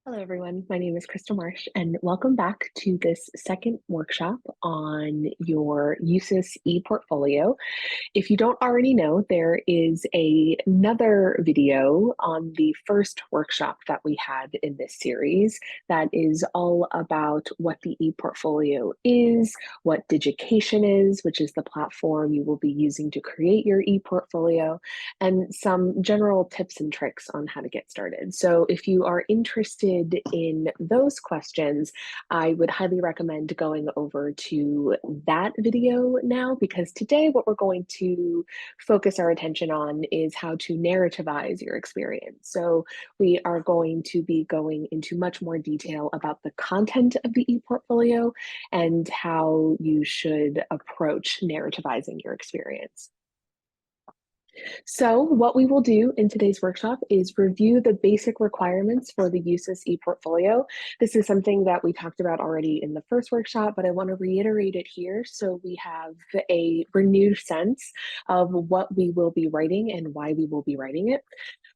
Hello, everyone. My name is Krystal Marsh, and welcome back to this second workshop on your USIS ePortfolio. If you don't already know, there is another video on the first workshop that we had in this series that is all about what the ePortfolio is, what Digication is, which is the platform you will be using to create your ePortfolio, and some general tips and tricks on how to get started. So if you are interested in those questions, I would highly recommend going over to that video now, because today what we're going to focus our attention on is how to narrativize your experience. So we are going to be going into much more detail about the content of the ePortfolio and how you should approach narrativizing your experience. So what we will do in today's workshop is review the basic requirements for the USIS ePortfolio. This is something that we talked about already in the first workshop, but I want to reiterate it here so we have a renewed sense of what we will be writing and why we will be writing it.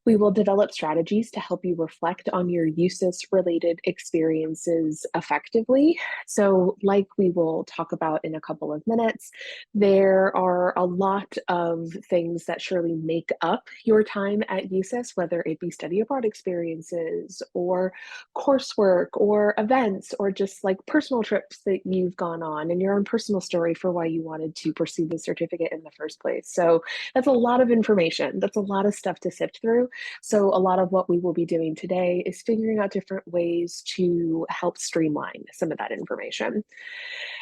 We will develop strategies to help you reflect on your USIS-related experiences effectively. So like we will talk about in a couple of minutes, there are a lot of things that surely make up your time at USIS, whether it be study abroad experiences or coursework or events or just like personal trips that you've gone on and your own personal story for why you wanted to pursue the certificate in the first place. So that's a lot of information. That's a lot of stuff to sift through. So a lot of what we will be doing today is figuring out different ways to help streamline some of that information.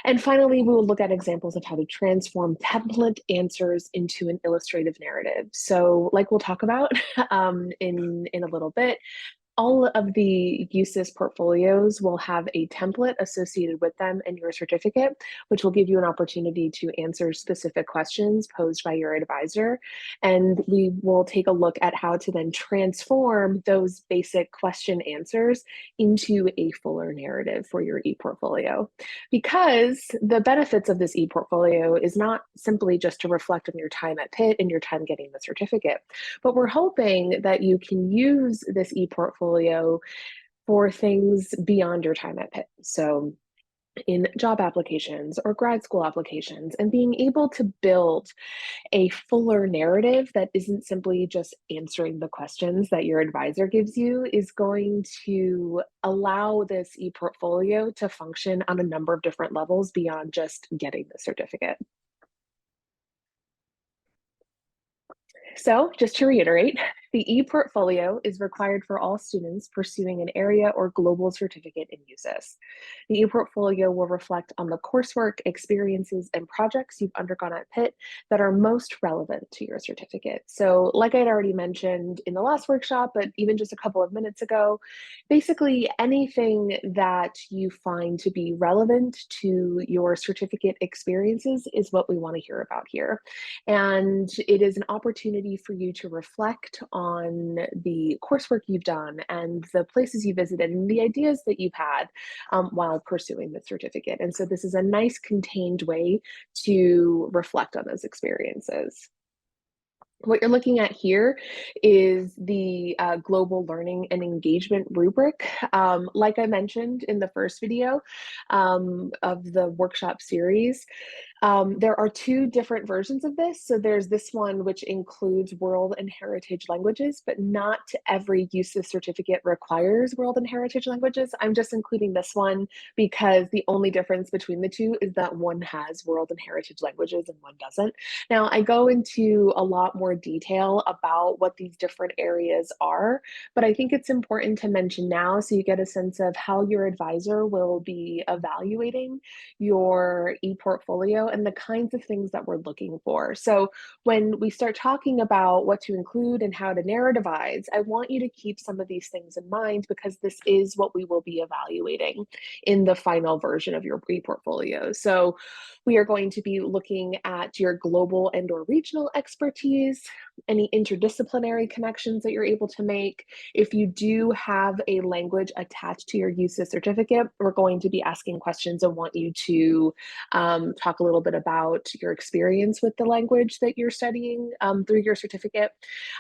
And finally, we will look at examples of how to transform template answers into an illustrative narrative. So like we'll talk about in a little bit, all of the USIS portfolios will have a template associated with them in your certificate, which will give you an opportunity to answer specific questions posed by your advisor. And we will take a look at how to then transform those basic question answers into a fuller narrative for your ePortfolio. Because the benefits of this ePortfolio is not simply just to reflect on your time at Pitt and your time getting the certificate, but we're hoping that you can use this ePortfolio for things beyond your time at Pitt. So in job applications or grad school applications, and being able to build a fuller narrative that isn't simply just answering the questions that your advisor gives you is going to allow this ePortfolio to function on a number of different levels beyond just getting the certificate. So just to reiterate, the ePortfolio is required for all students pursuing an area or global certificate in USIS. The ePortfolio will reflect on the coursework, experiences, and projects you've undergone at Pitt that are most relevant to your certificate. So like I'd already mentioned in the last workshop, but even just a couple of minutes ago, basically anything that you find to be relevant to your certificate experiences is what we want to hear about here. And it is an opportunity for you to reflect on the coursework you've done and the places you visited and the ideas that you've had while pursuing the certificate. And so this is a nice contained way to reflect on those experiences. What you're looking at here is the global learning and engagement rubric. Like I mentioned in the first video of the workshop series, there are two different versions of this. So there's this one, which includes world and heritage languages, but not every USIS certificate requires world and heritage languages. I'm just including this one because the only difference between the two is that one has world and heritage languages and one doesn't. Now, I go into a lot more detail about what these different areas are, but I think it's important to mention now so you get a sense of how your advisor will be evaluating your ePortfolio and the kinds of things that we're looking for. So when we start talking about what to include and how to narrativize, I want you to keep some of these things in mind because this is what we will be evaluating in the final version of your ePortfolio. So we are going to be looking at your global and or regional expertise, any interdisciplinary connections that you're able to make. If you do have a language attached to your USIS certificate, we're going to be asking questions and want you to talk a little little bit about your experience with the language that you're studying through your certificate.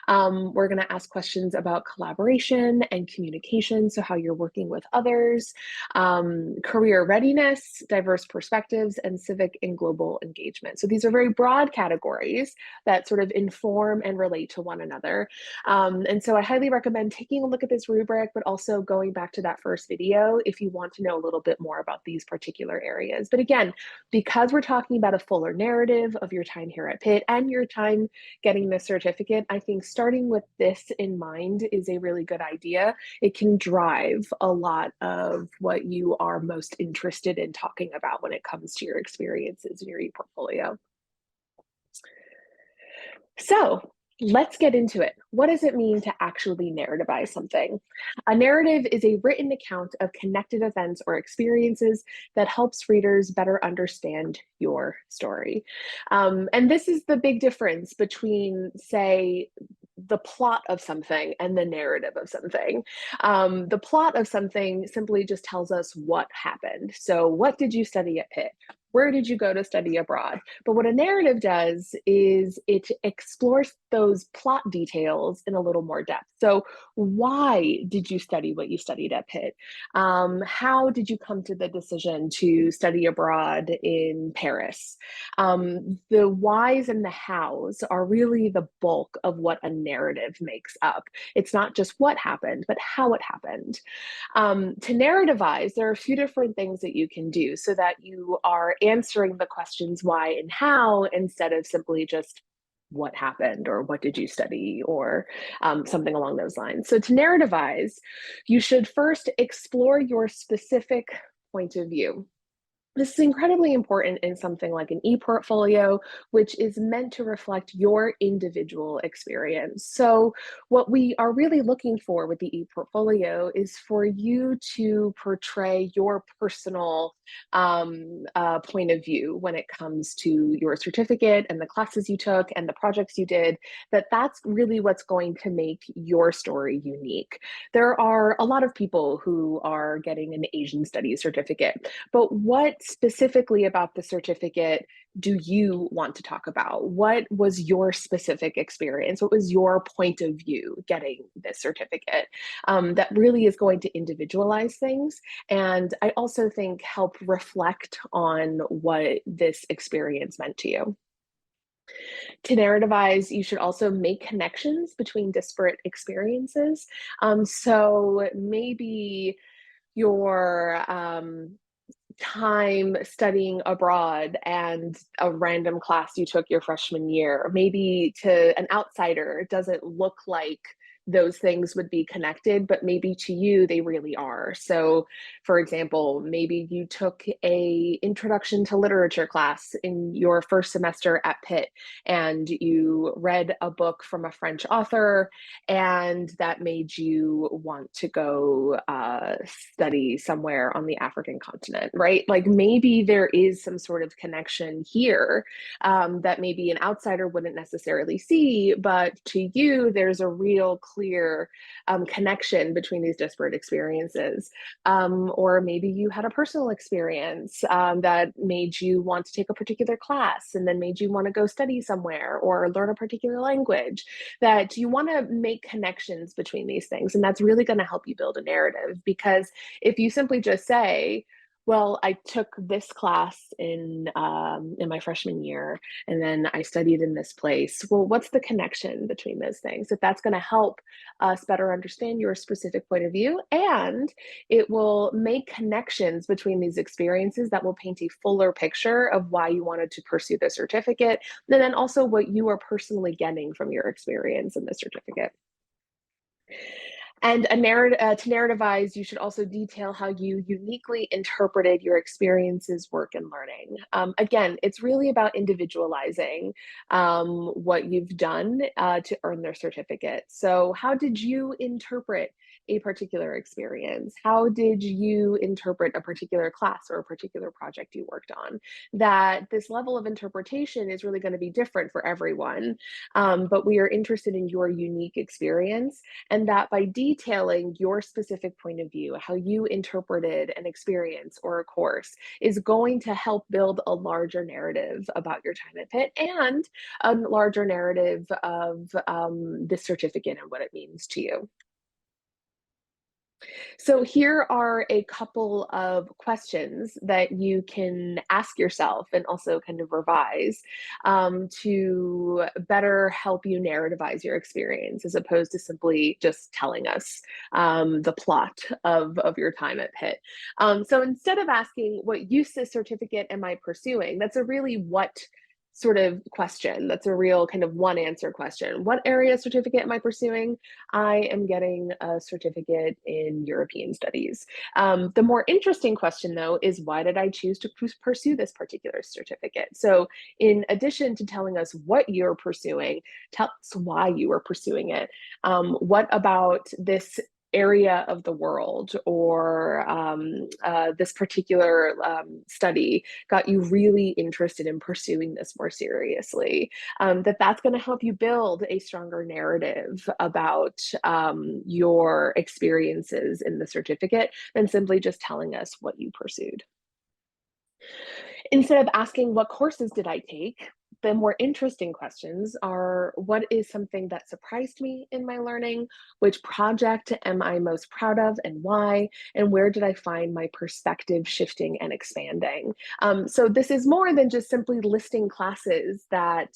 We're going to ask questions about collaboration and communication, so how you're working with others, career readiness, diverse perspectives, and civic and global engagement. So these are very broad categories that sort of inform and relate to one another. And so I highly recommend taking a look at this rubric, but also going back to that first video if you want to know a little bit more about these particular areas. But again, because we're talking about a fuller narrative of your time here at Pitt and your time getting this certificate, I think starting with this in mind is a really good idea. It can drive a lot of what you are most interested in talking about when it comes to your experiences in your ePortfolio. So let's get into it. What does it mean to actually narrativize something? A narrative is a written account of connected events or experiences that helps readers better understand your story. And this is the big difference between, say, the plot of something and the narrative of something. The plot of something simply just tells us what happened. So what did you study at Pitt? Where did you go to study abroad? But what a narrative does is it explores those plot details in a little more depth. So why did you study what you studied at Pitt? How did you come to the decision to study abroad in Paris? The whys and the hows are really the bulk of what a narrative makes up. It's not just what happened, but how it happened. To narrativize, there are a few different things that you can do so that you are answering the questions why and how instead of simply just what happened or what did you study or something along those lines. So to narrativize, you should first explore your specific point of view. This is incredibly important in something like an ePortfolio, which is meant to reflect your individual experience. So what we are really looking for with the ePortfolio is for you to portray your personal point of view when it comes to your certificate and the classes you took and the projects you did, that's really what's going to make your story unique. There are a lot of people who are getting an Asian studies certificate, but what specifically about the certificate do you want to talk about? What was your specific experience? What was your point of view getting this certificate? That really is going to individualize things. And I also think help reflect on what this experience meant to you. To narrativize, you should also make connections between disparate experiences. So maybe your time studying abroad and a random class you took your freshman year, maybe to an outsider, it doesn't look like those things would be connected, but maybe to you they really are. So for example, maybe you took a introduction to literature class in your first semester at Pitt and you read a book from a French author and that made you want to go study somewhere on the African continent, right? Like maybe there is some sort of connection here that maybe an outsider wouldn't necessarily see, but to you, there's a real clear connection between these disparate experiences. Or maybe you had a personal experience that made you want to take a particular class and then made you want to go study somewhere or learn a particular language, that you want to make connections between these things. And that's really going to help you build a narrative, because if you simply just say, well, I took this class in my freshman year, and then I studied in this place. Well, what's the connection between those things? If that's going to help us better understand your specific point of view, and it will make connections between these experiences that will paint a fuller picture of why you wanted to pursue the certificate, and then also what you are personally getting from your experience in the certificate. And to narrativize, you should also detail how you uniquely interpreted your experiences, work, and learning. Again, it's really about individualizing what you've done to earn their certificate. So how did you interpret a particular experience? How did you interpret a particular class or a particular project you worked on? That this level of interpretation is really going to be different for everyone, but we are interested in your unique experience, and that by detailing your specific point of view, how you interpreted an experience or a course, is going to help build a larger narrative about your time at Pitt and a larger narrative of this certificate and what it means to you. So here are a couple of questions that you can ask yourself and also kind of revise to better help you narrativize your experience as opposed to simply just telling us the plot of your time at Pitt. So instead of asking, what USIS certificate am I pursuing? That's a really what sort of question. That's a real kind of one answer question. What area certificate am I pursuing? I am getting a certificate in European studies. The more interesting question, though, is why did I choose to pursue this particular certificate? So in addition to telling us what you're pursuing, tell us why you are pursuing it. What about this area of the world or this particular study got you really interested in pursuing this more seriously? That's going to help you build a stronger narrative about your experiences in the certificate than simply just telling us what you pursued. Instead of asking, what courses did I take? The more interesting questions are, what is something that surprised me in my learning? Which project am I most proud of and why? And where did I find my perspective shifting and expanding? So this is more than just simply listing classes that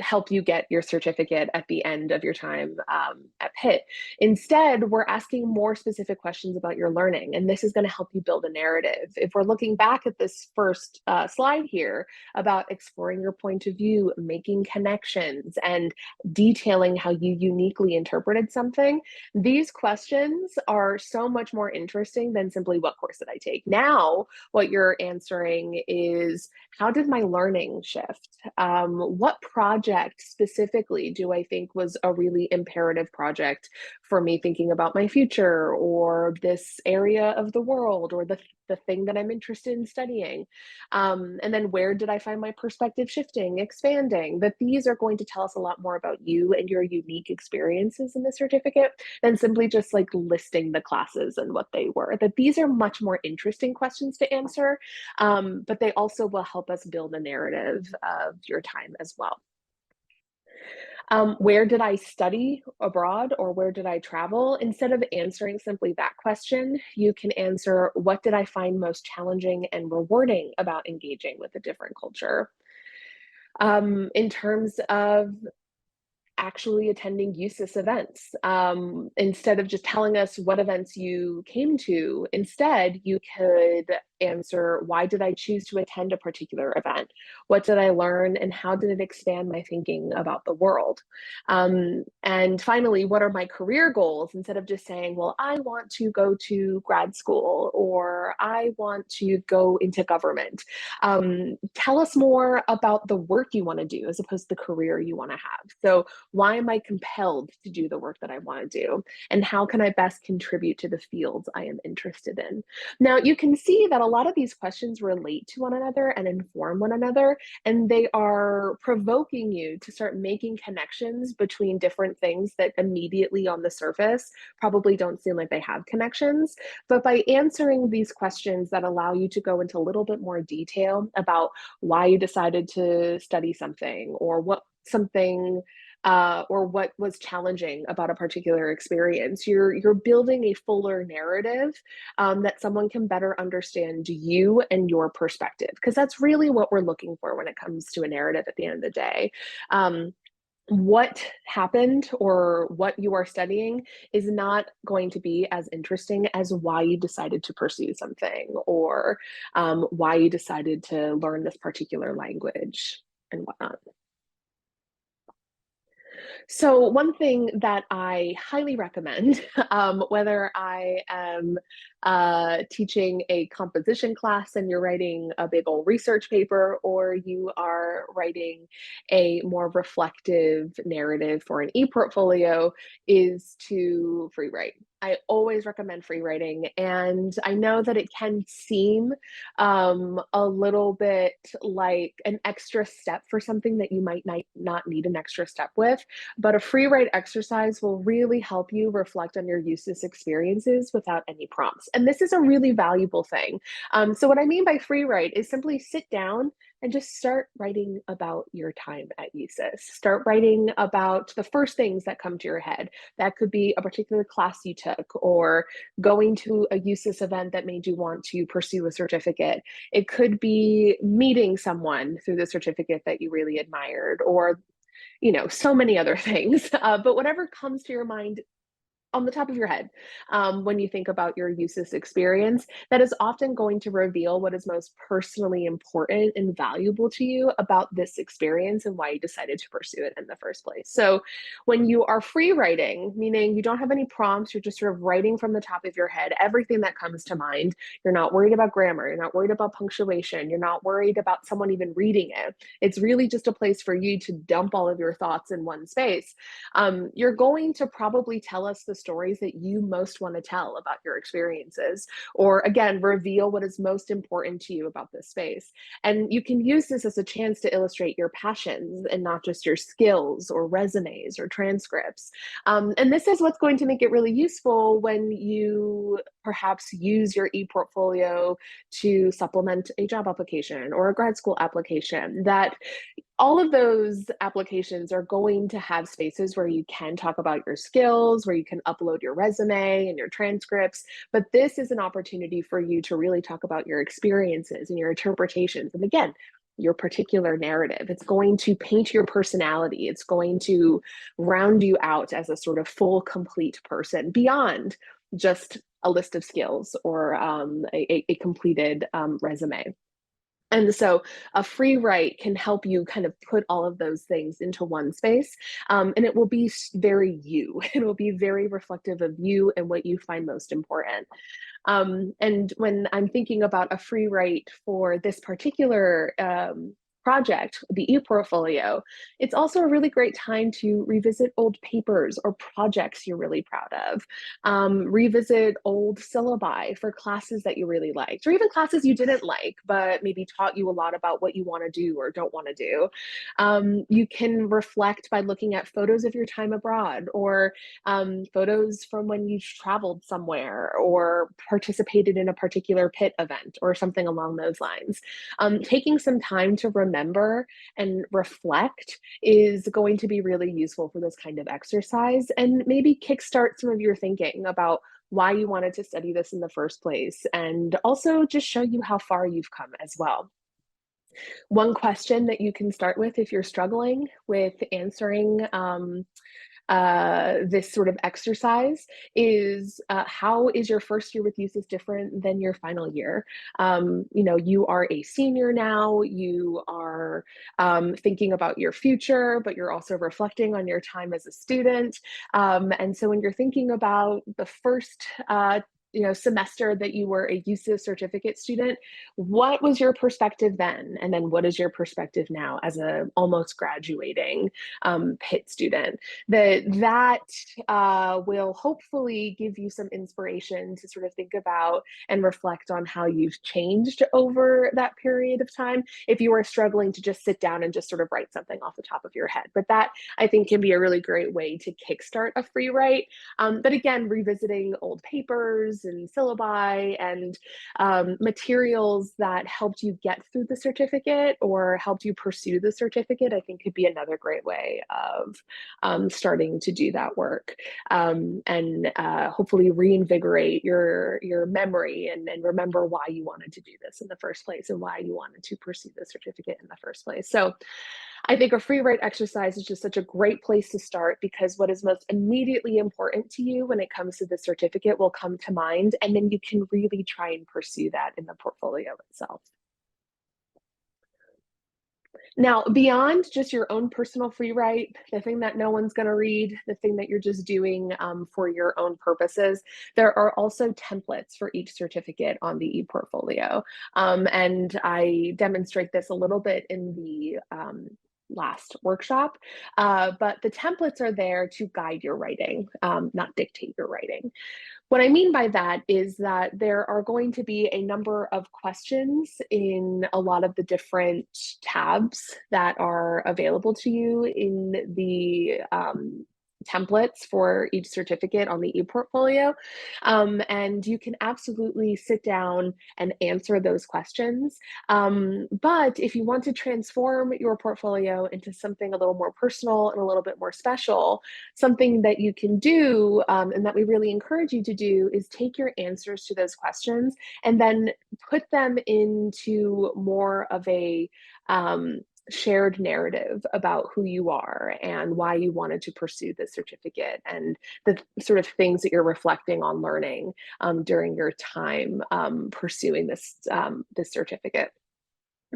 help you get your certificate at the end of your time at Pitt. Instead, we're asking more specific questions about your learning, and this is going to help you build a narrative. If we're looking back at this first slide here about exploring your point of view, making connections, and detailing how you uniquely interpreted something, these questions are so much more interesting than simply what course did I take. Now, what you're answering is, how did my learning shift? What project specifically do I think was a really imperative project for me thinking about my future or this area of the world or the thing that I'm interested in studying? And then where did I find my perspective shifting, expanding? That these are going to tell us a lot more about you and your unique experiences in the certificate than simply just like listing the classes and what they were. That these are much more interesting questions to answer, but they also will help us build a narrative of your time as well. Where did I study abroad or where did I travel? Instead of answering simply that question, you can answer, what did I find most challenging and rewarding about engaging with a different culture? In terms of actually attending USIS events. Instead of just telling us what events you came to, instead you could answer, why did I choose to attend a particular event? What did I learn and how did it expand my thinking about the world? And finally, what are my career goals? Instead of just saying, well, I want to go to grad school or I want to go into government. Tell us more about the work you want to do as opposed to the career you want to have. So why am I compelled to do the work that I want to do? And how can I best contribute to the fields I am interested in? Now, you can see that a lot of these questions relate to one another and inform one another, and they are provoking you to start making connections between different things that immediately on the surface probably don't seem like they have connections. But by answering these questions that allow you to go into a little bit more detail about why you decided to study something or what something or what was challenging about a particular experience, you're building a fuller narrative that someone can better understand you and your perspective, because that's really what we're looking for when it comes to a narrative at the end of the day. What happened or what you are studying is not going to be as interesting as why you decided to pursue something or why you decided to learn this particular language and whatnot. So one thing that I highly recommend, whether I am teaching a composition class and you're writing a big old research paper, or you are writing a more reflective narrative for an ePortfolio, is to free write. I always recommend free writing, and I know that it can seem a little bit like an extra step for something that you might not need an extra step with, but a free write exercise will really help you reflect on your USIS experiences without any prompts. And this is a really valuable thing. So what I mean by free write is simply sit down and just start writing about your time at USIS. Start writing about the first things that come to your head. That could be a particular class you took, or going to a USIS event that made you want to pursue a certificate. It could be meeting someone through the certificate that you really admired, or so many other things. But whatever comes to your mind on the top of your head, when you think about your USIS experience, that is often going to reveal what is most personally important and valuable to you about this experience and why you decided to pursue it in the first place. So when you are free writing, meaning you don't have any prompts, you're just sort of writing from the top of your head, everything that comes to mind. You're not worried about grammar, you're not worried about punctuation, you're not worried about someone even reading it. It's really just a place for you to dump all of your thoughts in one space. You're going to probably tell us the stories that you most want to tell about your experiences, or again, reveal what is most important to you about this space. And you can use this as a chance to illustrate your passions and not just your skills or resumes or transcripts. And this is what's going to make it really useful when you perhaps use your ePortfolio to supplement a job application or a grad school application. That all of those applications are going to have spaces where you can talk about your skills, where you can upload your resume and your transcripts. But this is an opportunity for you to really talk about your experiences and your interpretations. And again, your particular narrative. It's going to paint your personality. It's going to round you out as a sort of full, complete person beyond just a list of skills or a completed resume. And so a free write can help you kind of put all of those things into one space. And it will be very you. It will be very reflective of you and what you find most important. And when I'm thinking about a free write for this particular project, the ePortfolio, it's also a really great time to revisit old papers or projects you're really proud of, revisit old syllabi for classes that you really liked, or even classes you didn't like, but maybe taught you a lot about what you want to do or don't want to do. You can reflect by looking at photos of your time abroad, or photos from when you traveled somewhere or participated in a particular pit event or something along those lines. Taking some time to remember and reflect is going to be really useful for this kind of exercise, and maybe kickstart some of your thinking about why you wanted to study this in the first place, and also just show you how far you've come as well. One question that you can start with if you're struggling with answering this sort of exercise is, how is your first year with USIS different than your final year? You are a senior now, you are thinking about your future, but you're also reflecting on your time as a student. And so when you're thinking about the first semester that you were a USIS certificate student, what was your perspective then? And then what is your perspective now as a almost graduating PIT student? That will hopefully give you some inspiration to sort of think about and reflect on how you've changed over that period of time, if you are struggling to just sit down and just sort of write something off the top of your head. But that, I think, can be a really great way to kickstart a free write. But again, revisiting old papers and syllabi and materials that helped you get through the certificate or helped you pursue the certificate, I think could be another great way of starting to do that work, and hopefully reinvigorate your memory and remember why you wanted to do this in the first place and why you wanted to pursue the certificate in the first place. So I think a free write exercise is just such a great place to start, because what is most immediately important to you when it comes to the certificate will come to mind, and then you can really try and pursue that in the portfolio itself. Now, beyond just your own personal free write, the thing that no one's going to read, the thing that you're just doing for your own purposes, there are also templates for each certificate on the ePortfolio. And I demonstrate this a little bit in the last workshop, but the templates are there to guide your writing, not dictate your writing. What I mean by that is that there are going to be a number of questions in a lot of the different tabs that are available to you in the templates for each certificate on the ePortfolio. And you can absolutely sit down and answer those questions. But if you want to transform your portfolio into something a little more personal and a little bit more special, something that you can do and that we really encourage you to do is take your answers to those questions and then put them into more of a shared narrative about who you are and why you wanted to pursue this certificate and the sort of things that you're reflecting on learning during your time pursuing this certificate.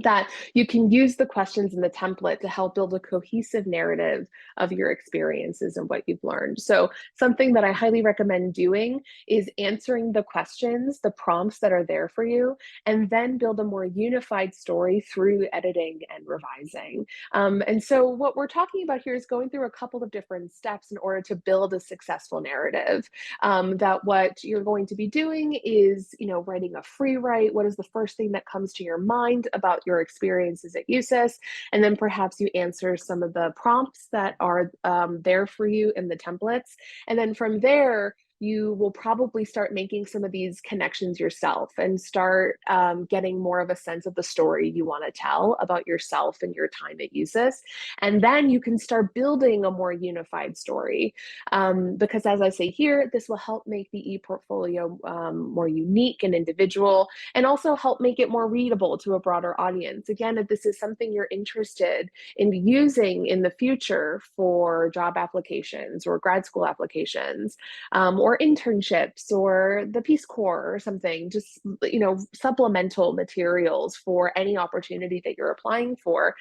That you can use the questions in the template to help build a cohesive narrative of your experiences and what you've learned. So something that I highly recommend doing is answering the questions, the prompts that are there for you, and then build a more unified story through editing and revising. And so what we're talking about here is going through a couple of different steps in order to build a successful narrative. That what you're going to be doing is, writing a free write. What is the first thing that comes to your mind about your experiences at USIS? And then perhaps you answer some of the prompts that are there for you in the templates. And then from there, you will probably start making some of these connections yourself and start getting more of a sense of the story you want to tell about yourself and your time at USIS. And then you can start building a more unified story. Because as I say here, this will help make the ePortfolio more unique and individual, and also help make it more readable to a broader audience. Again, if this is something you're interested in using in the future for job applications or grad school applications, or internships or the Peace Corps or something, just supplemental materials for any opportunity that you're applying for,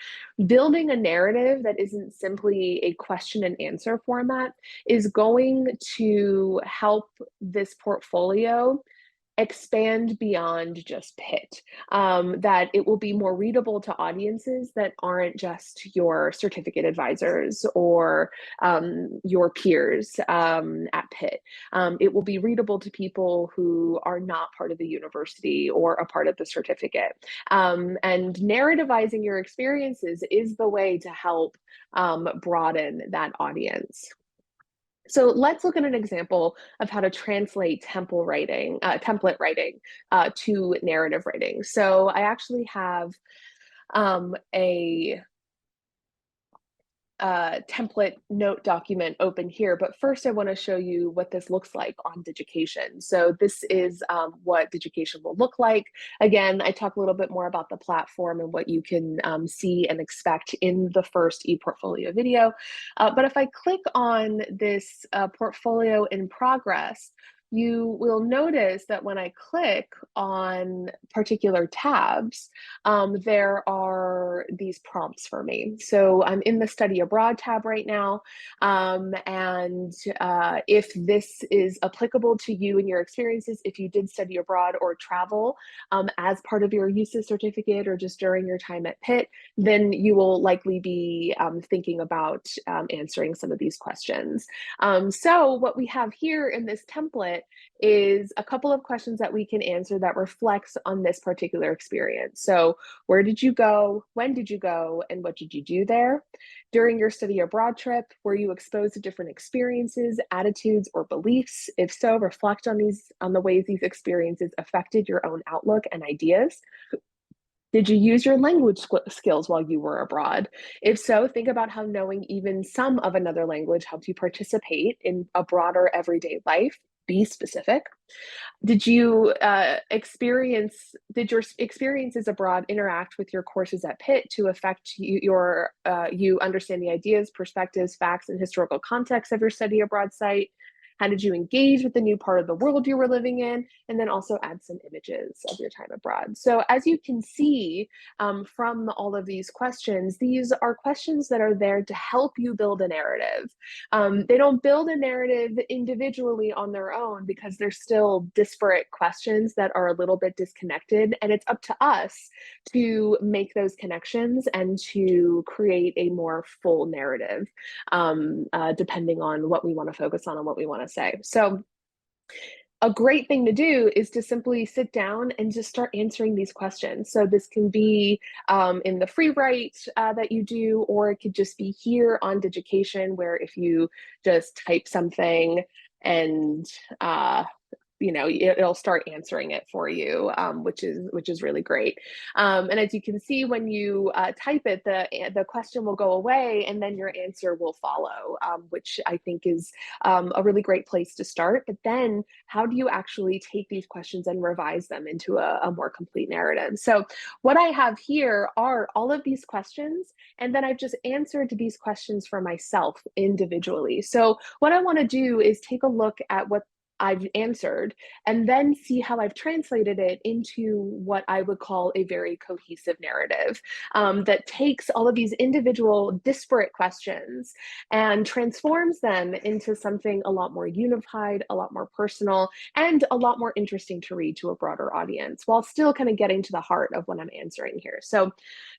building a narrative that isn't simply a question and answer format is going to help this portfolio expand beyond just Pitt, that it will be more readable to audiences that aren't just your certificate advisors or your peers at Pitt. It will be readable to people who are not part of the university or a part of the certificate. And narrativizing your experiences is the way to help broaden that audience. So let's look at an example of how to translate template writing to narrative writing. So I actually have a template note document open here, but first I want to show you what this looks like on Digication. So this is what Digication will look like. Again, I talk a little bit more about the platform and what you can see and expect in the first ePortfolio video. But if I click on this portfolio in progress, you will notice that when I click on particular tabs, there are these prompts for me. So I'm in the study abroad tab right now. And if this is applicable to you and your experiences, if you did study abroad or travel as part of your USIS certificate or just during your time at Pitt, then you will likely be thinking about answering some of these questions. So what we have here in this template is a couple of questions that we can answer that reflects on this particular experience. So where did you go? When did you go? And what did you do there? During your study abroad trip, were you exposed to different experiences, attitudes, or beliefs? If so, reflect on the ways these experiences affected your own outlook and ideas. Did you use your language skills while you were abroad? If so, think about how knowing even some of another language helped you participate in a broader everyday life. Be specific. Did your experiences abroad interact with your courses at Pitt to affect you understand the ideas, perspectives, facts, and historical context of your study abroad site? How did you engage with the new part of the world you were living in? And then also add some images of your time abroad. So as you can see from all of these questions, these are questions that are there to help you build a narrative. They don't build a narrative individually on their own because they're still disparate questions that are a little bit disconnected. And it's up to us to make those connections and to create a more full narrative, depending on what we want to focus on and what we want to say. So a great thing to do is to simply sit down and just start answering these questions. So this can be in the free write that you do, or it could just be here on Digication, where if you just type something and it'll start answering it for you, which is really great. And as you can see, when you type it, the question will go away, and then your answer will follow, which I think is a really great place to start. But then, how do you actually take these questions and revise them into a more complete narrative? So, what I have here are all of these questions, and then I've just answered these questions for myself individually. So, what I want to do is take a look at what I've answered, and then see how I've translated it into what I would call a very cohesive narrative that takes all of these individual disparate questions and transforms them into something a lot more unified, a lot more personal, and a lot more interesting to read to a broader audience, while still kind of getting to the heart of what I'm answering here. So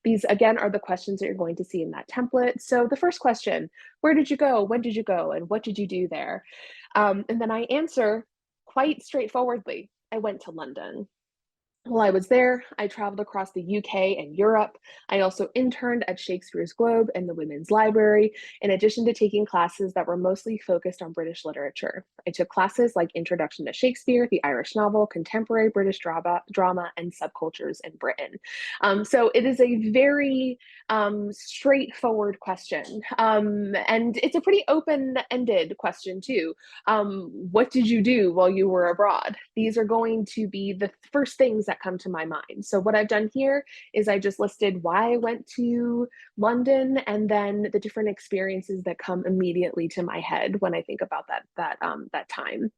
these, again, are the questions that you're going to see in that template. So the first question: where did you go? When did you go? And what did you do there? And then I answer quite straightforwardly: I went to London. While I was there, I traveled across the UK and Europe. I also interned at Shakespeare's Globe and the Women's Library, in addition to taking classes that were mostly focused on British literature. I took classes like Introduction to Shakespeare, the Irish novel, contemporary British drama, and subcultures in Britain. So it is a very straightforward question. And it's a pretty open-ended question too. What did you do while you were abroad? These are going to be the first things that come to my mind. So what I've done here is I just listed why I went to London, and then the different experiences that come immediately to my head when I think about that time.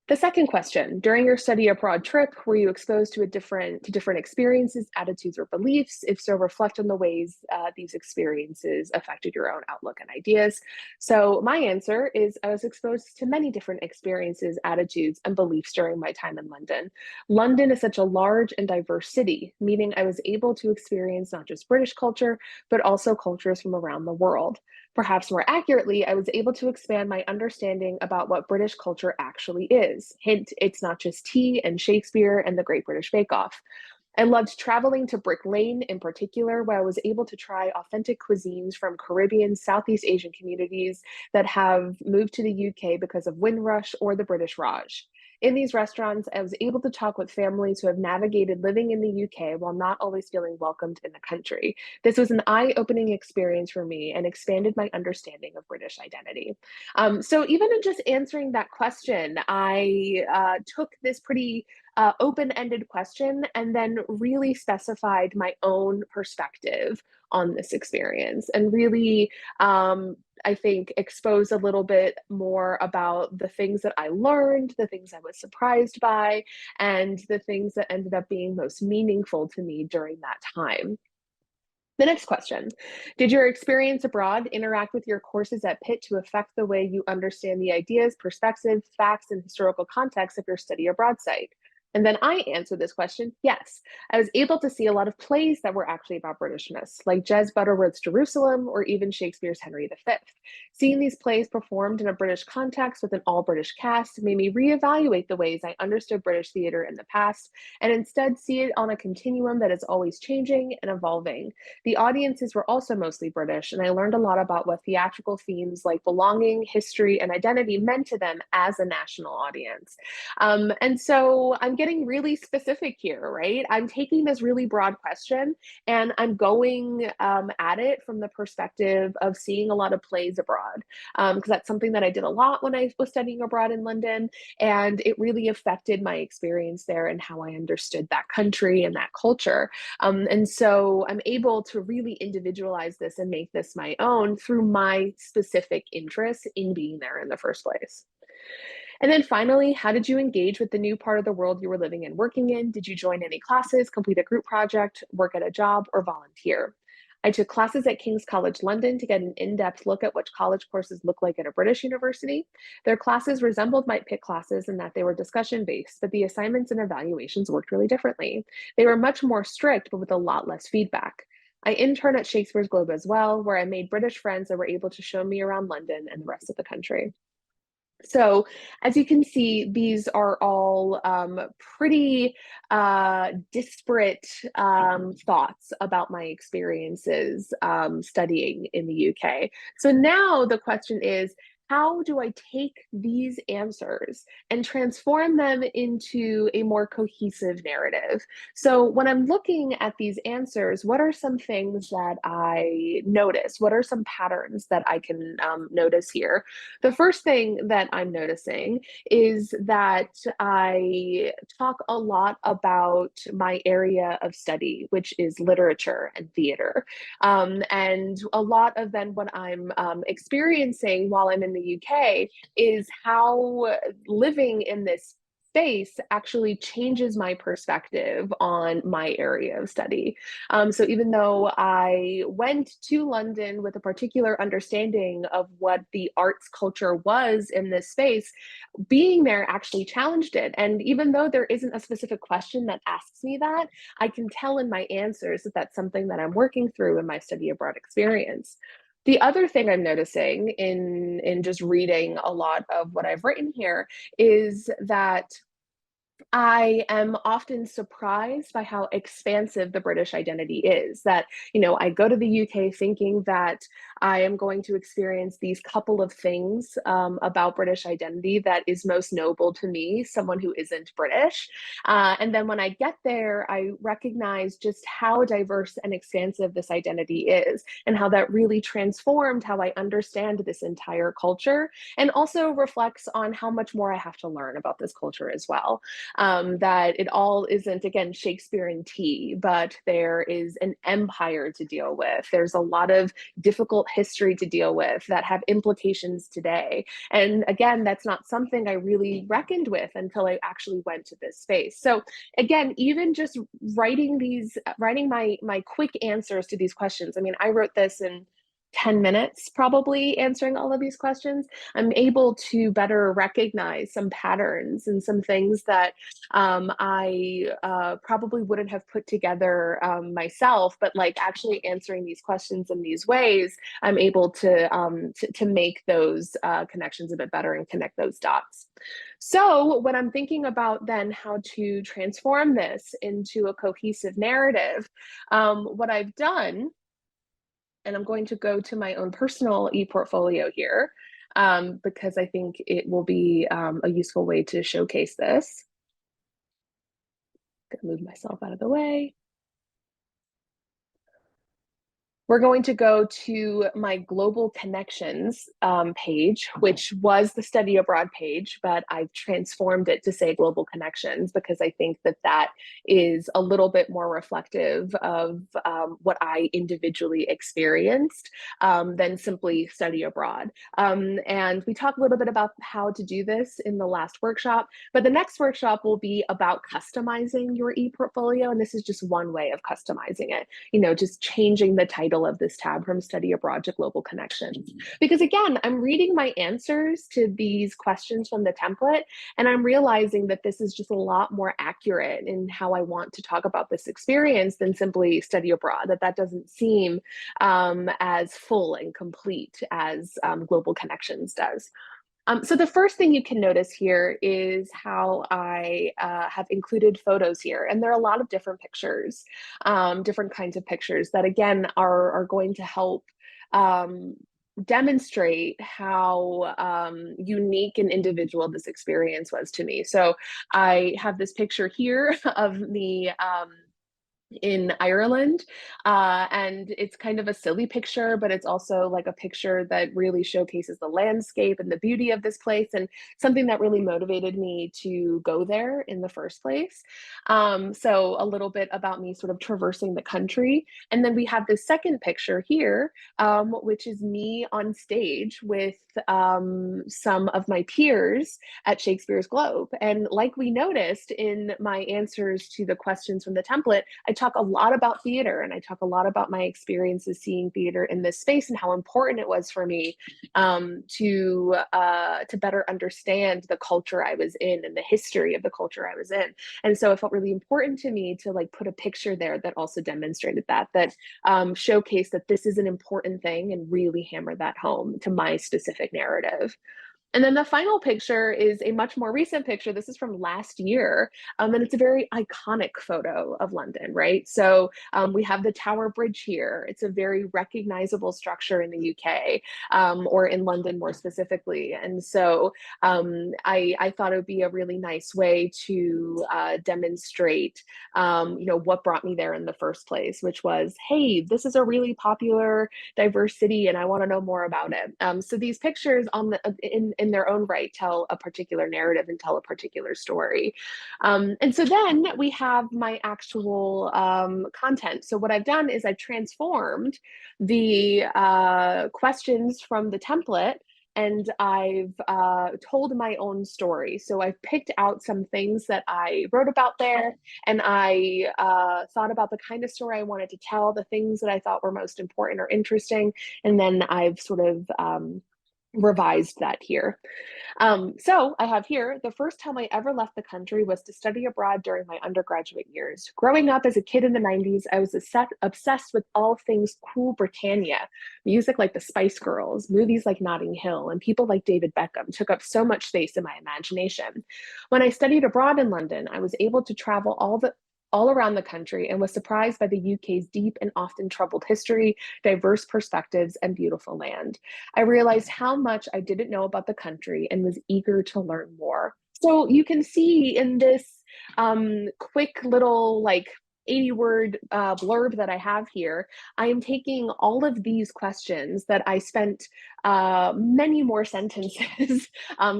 The second question: during your study abroad trip, were you exposed to different experiences, attitudes, or beliefs? If so, reflect on the ways these experiences affected your own outlook and ideas. So my answer is I was exposed to many different experiences, attitudes, and beliefs during my time in London. London is such a large and diverse city, meaning I was able to experience not just British culture, but also cultures from around the world. Perhaps more accurately, I was able to expand my understanding about what British culture actually is. Hint, it's not just tea and Shakespeare and the Great British Bake Off. I loved traveling to Brick Lane in particular, where I was able to try authentic cuisines from Caribbean, Southeast Asian communities that have moved to the UK because of Windrush or the British Raj. In these restaurants, I was able to talk with families who have navigated living in the UK while not always feeling welcomed in the country. This was an eye-opening experience for me and expanded my understanding of British identity. So even in just answering that question, I took this pretty open-ended question and then really specified my own perspective on this experience, and really I think expose a little bit more about the things that I learned, the things I was surprised by, and the things that ended up being most meaningful to me during that time. The next question: did your experience abroad interact with your courses at Pitt to affect the way you understand the ideas, perspectives, facts, and historical context of your study abroad site? And then I answered this question: yes. I was able to see a lot of plays that were actually about Britishness, like Jez Butterworth's Jerusalem or even Shakespeare's Henry V. Seeing these plays performed in a British context with an all-British cast made me reevaluate the ways I understood British theater in the past, and instead see it on a continuum that is always changing and evolving. The audiences were also mostly British, and I learned a lot about what theatrical themes like belonging, history, and identity meant to them as a national audience. And so I'm getting really specific here, right? I'm taking this really broad question and I'm going at it from the perspective of seeing a lot of plays abroad, because that's something that I did a lot when I was studying abroad in London, and it really affected my experience there and how I understood that country and that culture. And so I'm able to really individualize this and make this my own through my specific interest in being there in the first place. And then finally, how did you engage with the new part of the world you were living and working in? Did you join any classes, complete a group project, work at a job, or volunteer? I took classes at King's College London to get an in-depth look at what college courses look like at a British university. Their classes resembled my pick classes in that they were discussion-based, but the assignments and evaluations worked really differently. They were much more strict, but with a lot less feedback. I interned at Shakespeare's Globe as well, where I made British friends that were able to show me around London and the rest of the country. So as you can see, these are all pretty disparate thoughts about my experiences studying in the UK. So now the question is, how do I take these answers and transform them into a more cohesive narrative? So when I'm looking at these answers, what are some things that I notice? What are some patterns that I can notice here? The first thing that I'm noticing is that I talk a lot about my area of study, which is literature and theater. And a lot of then what I'm experiencing while I'm in the UK is how living in this space actually changes my perspective on my area of study. So even though I went to London with a particular understanding of what the arts culture was in this space, being there actually challenged it. And even though there isn't a specific question that asks me that, I can tell in my answers that that's something that I'm working through in my study abroad experience. The other thing I'm noticing in just reading a lot of what I've written here is that I am often surprised by how expansive the British identity is. That, I go to the UK thinking that I am going to experience these couple of things about British identity that is most noble to me, someone who isn't British. And then when I get there, I recognize just how diverse and expansive this identity is, and how that really transformed how I understand this entire culture, and also reflects on how much more I have to learn about this culture as well. That it all isn't, again, Shakespeare and tea, but there is an empire to deal with. There's a lot of difficult history to deal with that have implications today. And again, that's not something I really reckoned with until I actually went to this space. So again, even just writing my quick answers to these questions. I mean, I wrote this in 10 minutes, probably answering all of these questions. I'm able to better recognize some patterns and some things that I probably wouldn't have put together myself, but like actually answering these questions in these ways, I'm able to make those connections a bit better and connect those dots. So when I'm thinking about then how to transform this into a cohesive narrative, what I've done, and I'm going to go to my own personal ePortfolio here because I think it will be a useful way to showcase this. I'm gonna move myself out of the way. We're going to go to my global connections page, which was the study abroad page, but I've transformed it to say global connections because I think that that is a little bit more reflective of what I individually experienced than simply study abroad. And we talked a little bit about how to do this in the last workshop, but the next workshop will be about customizing your ePortfolio. And this is just one way of customizing it, just changing the title of this tab from study abroad to global connections. Because again, I'm reading my answers to these questions from the template, and I'm realizing that this is just a lot more accurate in how I want to talk about this experience than simply study abroad, that doesn't seem as full and complete as global connections does. So the first thing you can notice here is how I have included photos here. And there are a lot of different pictures, different kinds of pictures that, again, are going to help demonstrate how unique and individual this experience was to me. So I have this picture here of me in Ireland. And it's kind of a silly picture, but it's also like a picture that really showcases the landscape and the beauty of this place, and something that really motivated me to go there in the first place. So a little bit about me sort of traversing the country. And then we have this second picture here, which is me on stage with some of my peers at Shakespeare's Globe. And like we noticed in my answers to the questions from the template, I talk a lot about theater, and I talk a lot about my experiences seeing theater in this space and how important it was for me to better understand the culture I was in and the history of the culture I was in. And so it felt really important to me to like put a picture there that also demonstrated that showcased that this is an important thing and really hammer that home to my specific narrative. And then the final picture is a much more recent picture. This is from last year, and it's a very iconic photo of London, right? So we have the Tower Bridge here. It's a very recognizable structure in the UK, or in London more specifically. And so I thought it would be a really nice way to demonstrate, what brought me there in the first place, which was, hey, this is a really popular, diverse city, and I want to know more about it. So these pictures in their own right tell a particular narrative and tell a particular story. And so then we have my actual content. So what I've done is I've transformed the questions from the template, and I've told my own story. So I've picked out some things that I wrote about there, and I thought about the kind of story I wanted to tell, the things that I thought were most important or interesting, and then I've sort of revised that here. So I have here, the first time I ever left the country was to study abroad during my undergraduate years. Growing up as a kid in the 90s, I was obsessed with all things cool Britannia. Music like the Spice Girls, movies like Notting Hill, and people like David Beckham took up so much space in my imagination. When I studied abroad in London, I was able to travel all around the country and was surprised by the UK's deep and often troubled history, diverse perspectives, and beautiful land. I realized how much I didn't know about the country and was eager to learn more. So you can see in this quick little 80-word blurb that I have here, I am taking all of these questions that I spent many more sentences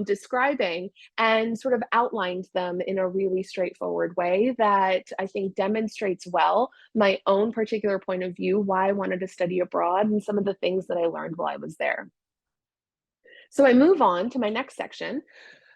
describing, and sort of outlined them in a really straightforward way that I think demonstrates well my own particular point of view, why I wanted to study abroad, and some of the things that I learned while I was there. So I move on to my next section.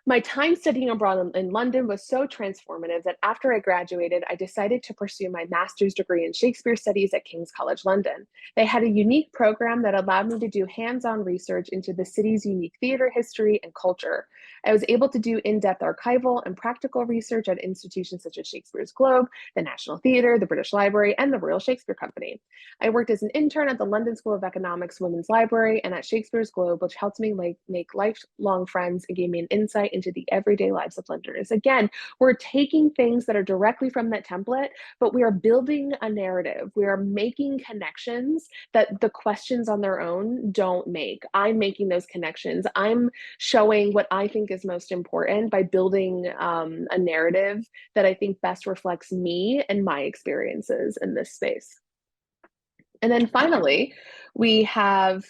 My time studying abroad in London was so transformative that after I graduated, I decided to pursue my master's degree in Shakespeare Studies at King's College London. They had a unique program that allowed me to do hands-on research into the city's unique theater history and culture. I was able to do in-depth archival and practical research at institutions such as Shakespeare's Globe, the National Theatre, the British Library, and the Royal Shakespeare Company. I worked as an intern at the London School of Economics Women's Library and at Shakespeare's Globe, which helped me make lifelong friends and gave me an insight into the everyday lives of Londoners. Again, we're taking things that are directly from that template, but we are building a narrative. We are making connections that the questions on their own don't make. I'm making those connections. I'm showing what I think is most important by building a narrative that I think best reflects me and my experiences in this space. And then finally, we have,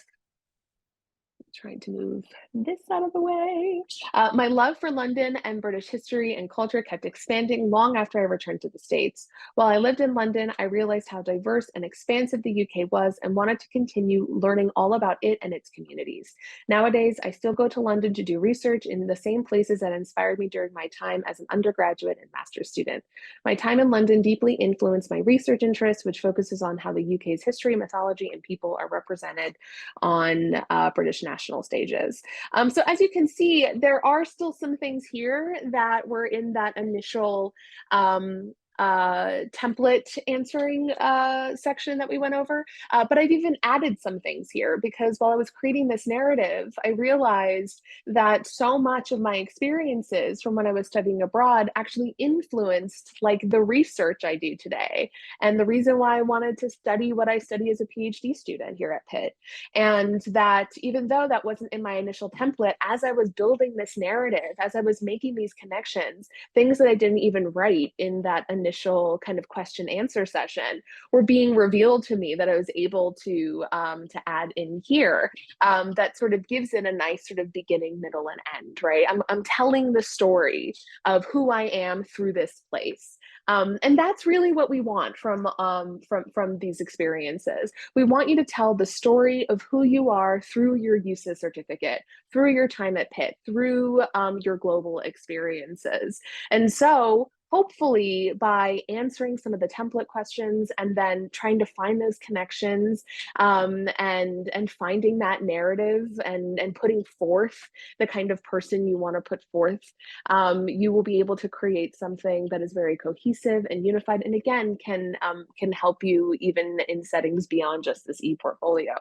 trying to move this out of the way. My love for London and British history and culture kept expanding long after I returned to the States. While I lived in London, I realized how diverse and expansive the UK was and wanted to continue learning all about it and its communities. Nowadays, I still go to London to do research in the same places that inspired me during my time as an undergraduate and master's student. My time in London deeply influenced my research interest, which focuses on how the UK's history, mythology, and people are represented on British national stages. So as you can see, there are still some things here that were in that initial template answering section that we went over, but I've even added some things here because while I was creating this narrative, I realized that so much of my experiences from when I was studying abroad actually influenced like the research I do today and the reason why I wanted to study what I study as a PhD student here at Pitt. And that even though that wasn't in my initial template, as I was building this narrative, as I was making these connections, things that I didn't even write in that initial initial kind of question answer session were being revealed to me that I was able to add in here, that sort of gives it a nice sort of beginning, middle, and end, right? I'm telling the story of who I am through this place. And that's really what we want from these experiences. We want you to tell the story of who you are through your USIS certificate, through your time at Pitt, through your global experiences. And so hopefully by answering some of the template questions and then trying to find those connections, and finding that narrative and putting forth the kind of person you want to put forth, you will be able to create something that is very cohesive and unified, and again can help you even in settings beyond just this ePortfolio.